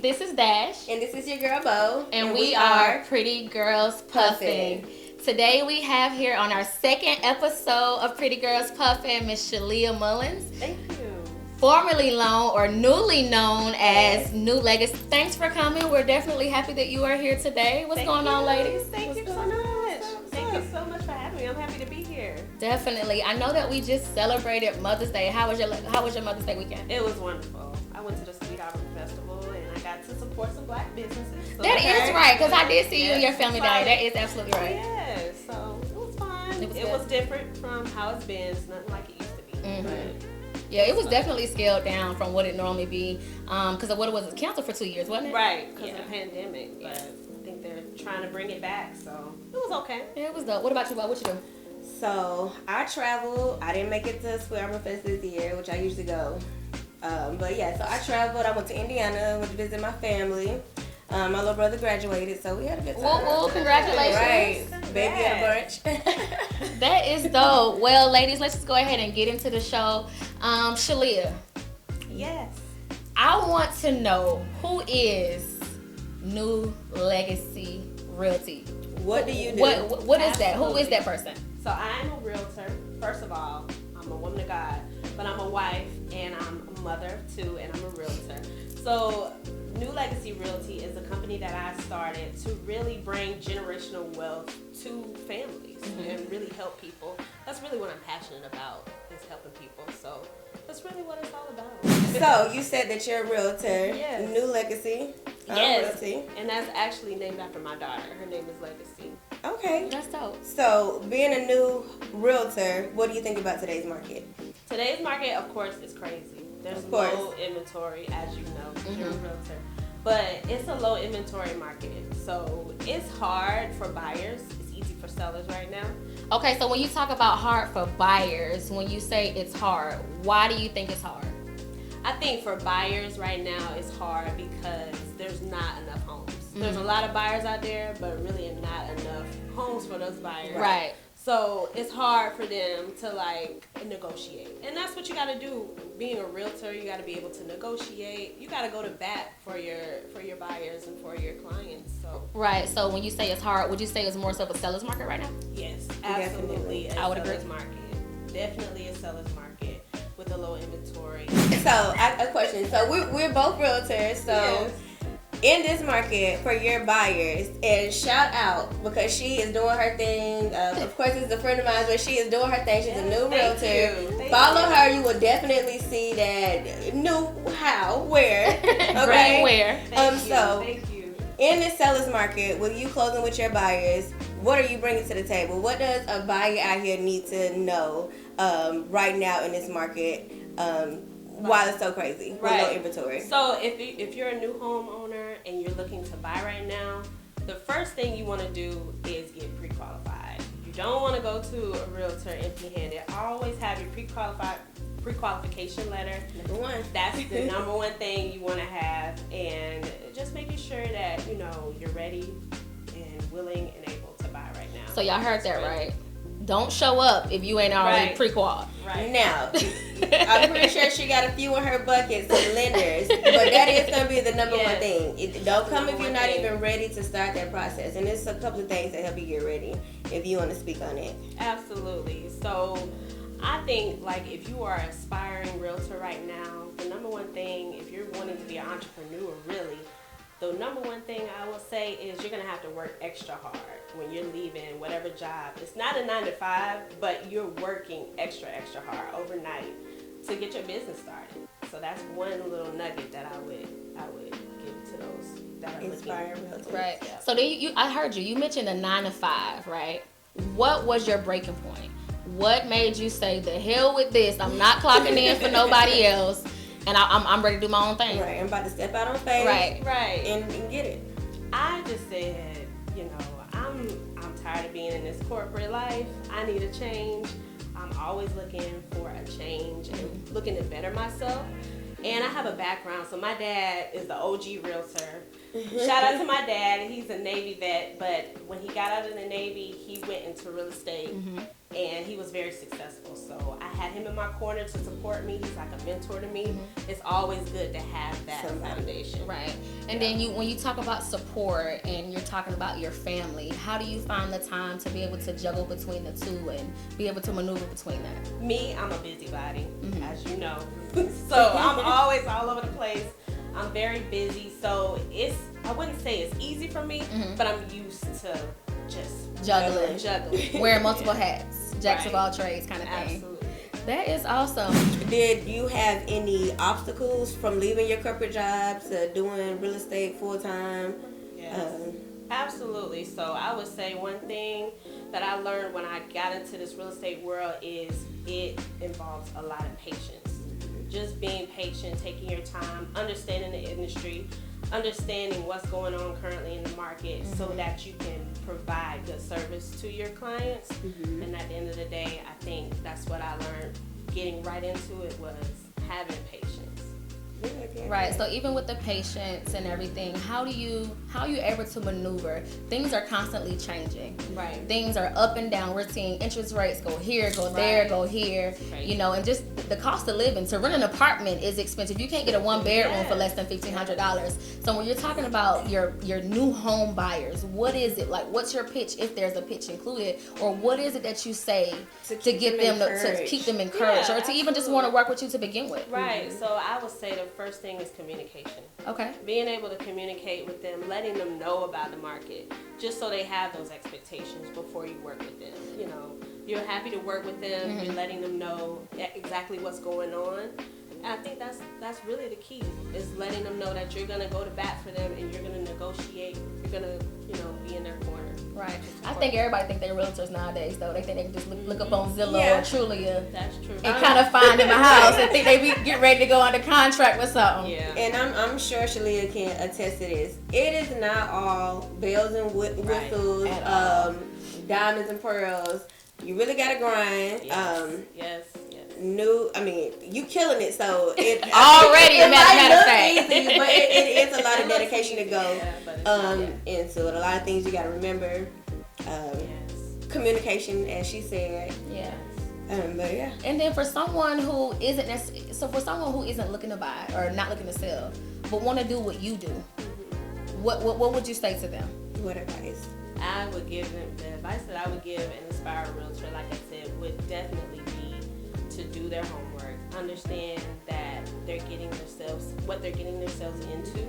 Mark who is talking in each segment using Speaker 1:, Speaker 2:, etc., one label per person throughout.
Speaker 1: This is Dash.
Speaker 2: And this is your girl, Bo.
Speaker 1: And we are Pretty Girls Puffin. Today we have here on our second episode of Pretty Girls Puffin, Miss Shaleha Mullins.
Speaker 2: Thank you.
Speaker 1: Formerly known or newly known as New Legacy. Thanks for coming. We're definitely happy that you are here today. What's going on, ladies?
Speaker 2: Thank you so much. Thank you so much for having me. I'm happy to be here.
Speaker 1: Definitely. I know that we just celebrated Mother's Day. How was your Mother's Day weekend?
Speaker 2: It was wonderful. I went to the Sweet Harbor Festival and I got to support some black businesses. So
Speaker 1: that is right, because I did see you and your family day. That is absolutely right.
Speaker 2: Yeah, so it was fun. It was different from how it's been. It's nothing like it used to be.
Speaker 1: Mm-hmm.
Speaker 2: But
Speaker 1: yeah, it was definitely scaled down from what it normally be. Because of what it was canceled for 2 years, wasn't it?
Speaker 2: Right, because of the pandemic. But I think they're trying to bring it back, so it was okay.
Speaker 1: Yeah, it was dope. What about you, Bob? What you do?
Speaker 3: So I traveled. I didn't make it to Sweet Harbor Fest this year, which I usually go. But yeah, so I traveled. I went to Indiana, went to visit my family. My little brother graduated, so we had a good time.
Speaker 1: Whoa, congratulations.
Speaker 3: Right. Baby had a bunch.
Speaker 1: That is dope. Well, ladies, let's just go ahead and get into the show. Shaleha.
Speaker 2: Yes.
Speaker 1: I want to know, who is New Legacy Realty?
Speaker 3: What do you do?
Speaker 1: What is that? Who is that person?
Speaker 2: So I'm a realtor. First of all, I'm a woman of God, but I'm a wife and I'm a mother too, and I'm a realtor. So New Legacy Realty is a company that I started to really bring generational wealth to families and really help people. That's really what I'm passionate about, is helping people. So that's really what it's all about.
Speaker 3: So you said that you're a realtor.
Speaker 2: Yes.
Speaker 3: New Legacy.
Speaker 2: Yes.
Speaker 3: Realty.
Speaker 2: And that's actually named after my daughter. Her name is Legacy.
Speaker 3: Okay.
Speaker 1: That's dope.
Speaker 3: So being a new realtor, what do you think about today's market?
Speaker 2: Today's market, of course, is crazy. There's low inventory, as you know, because you're a realtor. But it's a low inventory market. So it's hard for buyers. It's easy for sellers right now.
Speaker 1: Okay, so when you talk about hard for buyers, when you say it's hard, why do you think it's hard?
Speaker 2: I think for buyers right now, it's hard because there's not enough homes. There's a lot of buyers out there, but really not enough homes for those buyers.
Speaker 1: Right.
Speaker 2: So it's hard for them to like negotiate. And that's what you got to do. Being a realtor, you got to be able to negotiate. You got to go to bat for your buyers and for your clients. So
Speaker 1: right. So when you say it's hard, would you say it's more so of a seller's market right now?
Speaker 2: Yes, absolutely.
Speaker 1: I would agree.
Speaker 2: Market. Definitely a seller's market with a low inventory.
Speaker 3: So I have a question. So we're both realtors. So.
Speaker 2: Yes.
Speaker 3: In this market for your buyers, and shout out because she is doing her thing. Of course, it's a friend of mine, but she is doing her thing. She's a new realtor. Follow her. You will definitely see that new how, where. Okay,
Speaker 1: where.
Speaker 2: Thank you.
Speaker 3: In the seller's market, with you closing with your buyers, what are you bringing to the table? What does a buyer out here need to know right now in this market? Why it's so crazy with no inventory.
Speaker 2: So if you're a new homeowner and you're looking to buy right now, the first thing you want to do is get pre-qualified. You don't want to go to a realtor empty-handed. Always have your pre-qualification letter.
Speaker 3: Number one.
Speaker 2: That's the number one thing you want to have, and just making sure that you're ready and willing and able to buy right now.
Speaker 1: So y'all heard that right? Don't show up if you ain't already pre-qual.
Speaker 2: Right.
Speaker 3: Now, I'm pretty sure she got a few in her buckets of lenders, but that is going to be the number one thing. Don't come if you're not even ready to start that process. And there's a couple of things that help you get ready if you want to speak on it.
Speaker 2: Absolutely. So I think if you are an aspiring realtor right now, the number one thing, if you're wanting to be an entrepreneur really, the number one thing I will say is you're going to have to work extra hard when you're leaving whatever job. It's not a 9-to-5, but you're working extra hard overnight to get your business started. So that's one little nugget that I would give to those that are
Speaker 3: Inspiring realtors.
Speaker 1: Right.
Speaker 2: Yeah.
Speaker 1: So then I heard you mentioned a 9-to-5, right? What was your breaking point? What made you say, the hell with this? I'm not clocking in for nobody else. And I'm ready to do my own thing.
Speaker 3: Right, I'm about to step out on faith.
Speaker 2: Right.
Speaker 3: And get it.
Speaker 2: I just said, I'm tired of being in this corporate life. I need a change. I'm always looking for a change and looking to better myself. And I have a background. So my dad is the OG realtor. Shout out to my dad. He's a Navy vet, but when he got out of the Navy, he went into real estate and he was very successful. So I had him in my corner to support me. He's like a mentor to me. It's always good to have that foundation.
Speaker 1: Right. And then when you talk about support and you're talking about your family, how do you find the time to be able to juggle between the two and be able to maneuver between that?
Speaker 2: Me, I'm a busybody, as you know. So I'm always all over the place. I'm very busy. So I wouldn't say it's easy for me, but I'm used to just juggling.
Speaker 1: Wearing multiple hats, jacks of all trades kind of thing.
Speaker 2: Absolutely.
Speaker 1: That is awesome.
Speaker 3: Did you have any obstacles from leaving your corporate job to doing real estate full time?
Speaker 2: Yes. Absolutely. So I would say one thing that I learned when I got into this real estate world is it involves a lot of patience. Just being patient, taking your time, understanding the industry, understanding what's going on currently in the market so that you can provide good service to your clients. And at the end of the day, I think that's what I learned getting right into it was having patience.
Speaker 1: Right. So even with the patience and everything, how are you able to maneuver? Things are constantly changing.
Speaker 2: Right.
Speaker 1: Things are up and down. We're seeing interest rates go here, go there, go here. Right. You know, and just the cost of living. To rent an apartment is expensive. You can't get a one bedroom for less than $1,500. So when you're talking about your new home buyers, what is it like? What's your pitch if there's a pitch included, or what is it that you say to get them to keep them encouraged, or to even just want to work with you to begin with?
Speaker 2: Right. So I would say the first thing is communication.
Speaker 1: Okay.
Speaker 2: Being able to communicate with them, letting them know about the market, just so they have those expectations before you work with them. You know, you're happy to work with them. You're letting them know exactly what's going on. And I think that's really the key, is letting them know that you're gonna go to bat for them and you're gonna negotiate. You're gonna, be in their corner.
Speaker 1: Right. I think everybody think they're realtors nowadays, though. They think they can just look up on Zillow or Trulia.
Speaker 2: That's true.
Speaker 1: And kind of find them a house and think they get ready to go under contract with something.
Speaker 2: Yeah.
Speaker 3: And I'm sure Shaleha can attest to this. It is not all bells and whistles, diamonds and pearls. You really gotta grind.
Speaker 2: Yes.
Speaker 3: You killing it, so it
Speaker 1: already
Speaker 3: it might look
Speaker 1: fact.
Speaker 3: easy, but it is a lot of dedication to go into it. A lot of things you got to remember. Communication, as she said.
Speaker 1: Yeah.
Speaker 3: But yeah.
Speaker 1: And then for someone who isn't looking to buy or not looking to sell, but want to do what you do, what would you say to them?
Speaker 3: What advice?
Speaker 2: I would give them the advice that I would give an aspiring realtor, like I said, would definitely be to do their homework, understand that what they're getting themselves into,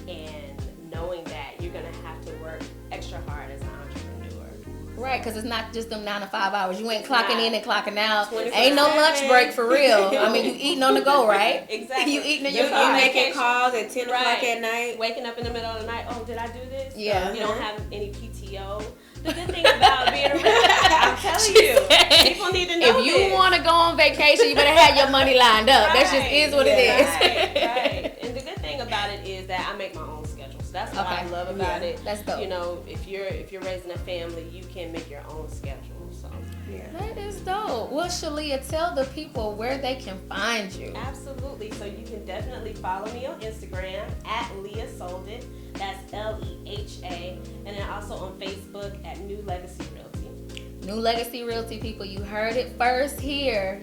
Speaker 2: and knowing that you're gonna have to work extra hard as an entrepreneur.
Speaker 1: Right, because it's not just them 9 to 5 hours. You ain't clocking in and clocking out. Ain't no lunch break for real. I mean, you eating on the go, right?
Speaker 2: Exactly.
Speaker 1: You eating in your car.
Speaker 3: You making calls at 10 o'clock at night.
Speaker 2: Waking up in the middle of the night. Oh, did I do this?
Speaker 1: Yeah.
Speaker 2: You don't have any PTO. The good thing about being a realtor, I'm telling you, people need to know
Speaker 1: if you want to go on vacation, you better have your money lined up. That just is what it is.
Speaker 2: Right. And the good thing about it is that I make my own schedule. So that's what I love about it.
Speaker 1: That's dope.
Speaker 2: If you're raising a family, you can make your own schedule. So
Speaker 1: that is dope. Well, Shaleha, tell the people where they can find you.
Speaker 2: Absolutely. So you can definitely follow me on Instagram at Leah Sold It. That's LEHA. And then also on Facebook at New Legacy Realty.
Speaker 1: New Legacy Realty, people. You heard it first here.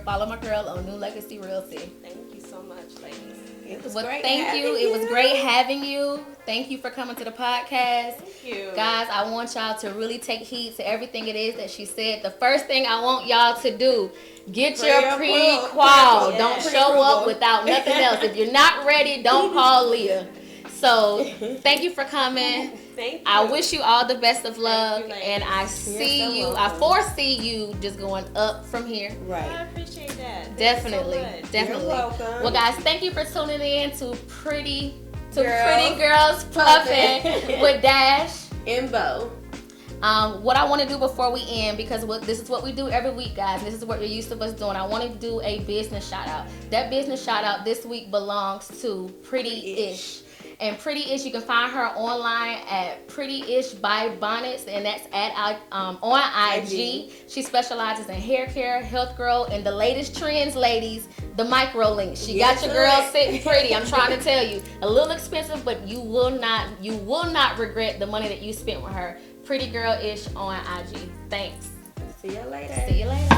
Speaker 1: Follow my girl on New Legacy Realty.
Speaker 2: Thank you so much, ladies.
Speaker 3: It was
Speaker 1: great.
Speaker 3: Thank you.
Speaker 1: It was great having you. Thank you for coming to the podcast.
Speaker 2: Thank you.
Speaker 1: Guys, I want y'all to really take heed to everything it is that she said. The first thing I want y'all to do, get your pre-qual. Don't show up without nothing else. If you're not ready, don't call Leah. So, thank you for coming.
Speaker 2: Thank you.
Speaker 1: I wish you all the best of luck, and I foresee you just going up from here.
Speaker 3: Right.
Speaker 2: I appreciate that.
Speaker 1: Definitely.
Speaker 3: You're welcome.
Speaker 1: Well, guys, thank you for tuning in to Pretty Girls Puffin with Dash
Speaker 3: and Bo.
Speaker 1: What I want to do before we end, because this is what we do every week, guys. This is what you're used to us doing. I want to do a business shout out. That business shout out this week belongs to Pretty-ish. And Pretty-ish, you can find her online at Pretty-ish by Bonnets, and that's on IG. She specializes in hair care, health girl, and the latest trends, ladies, the micro links. She got your girl sitting pretty. I'm trying to tell you, a little expensive, but you will not regret the money that you spent with her. Pretty Girl-ish on IG. Thanks.
Speaker 3: See you later.
Speaker 1: See you later.